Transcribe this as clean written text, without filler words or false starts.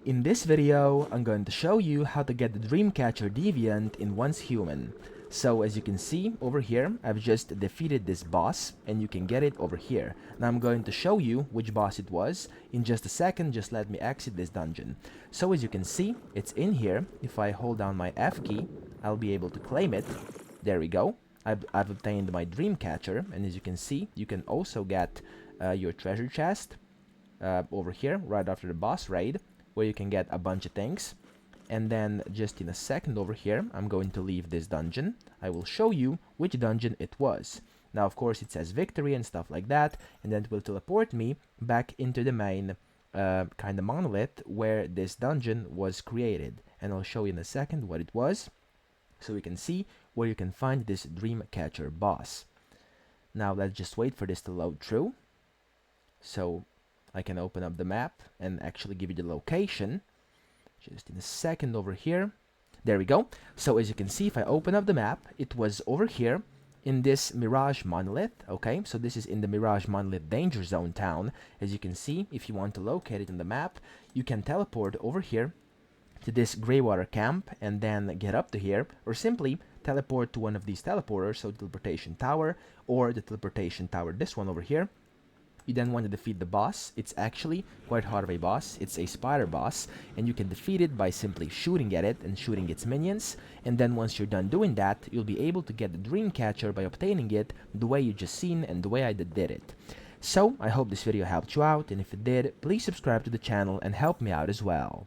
In this video, I'm going to show you how to get the Dreamcatcher Deviant in Once Human. So as you can see over here, I've just defeated this boss and you can get it over here. Now I'm going to show you which boss it was in just a second. Just let me exit this dungeon. So as you can see, it's in here. If I hold down my F key, I'll be able to claim it. There we go. I've obtained my Dreamcatcher, and as you can see, you can also get your treasure chest over here right after the boss raid, where you can get a bunch of things. And then just in a second over here, I'm going to leave this dungeon. I will show you which dungeon it was. Now of course it says victory and stuff like that, and then it will teleport me back into the main kind of monolith where this dungeon was created, and I'll show you in a second what it was, so we can see where you can find this Dreamcatcher boss. Now let's just wait for this to load through, so I can open up the map and actually give you the location. Just in a second over here. There we go. So as you can see, if I open up the map, it was over here in this Mirage Monolith. Okay, so this is in the Mirage Monolith Danger Zone town. As you can see, if you want to locate it on the map, you can teleport over here to this Greywater camp and then get up to here, or simply teleport to one of these teleporters, so the teleportation tower or the teleportation tower, this one over here. You then want to defeat the boss. It's actually quite hard of a boss. It's a spider boss, and you can defeat it by simply shooting at it and shooting its minions. And then once you're done doing that, you'll be able to get the Dreamcatcher by obtaining it the way you just seen and the way I did it. So I hope this video helped you out, and if it did, please subscribe to the channel and help me out as well.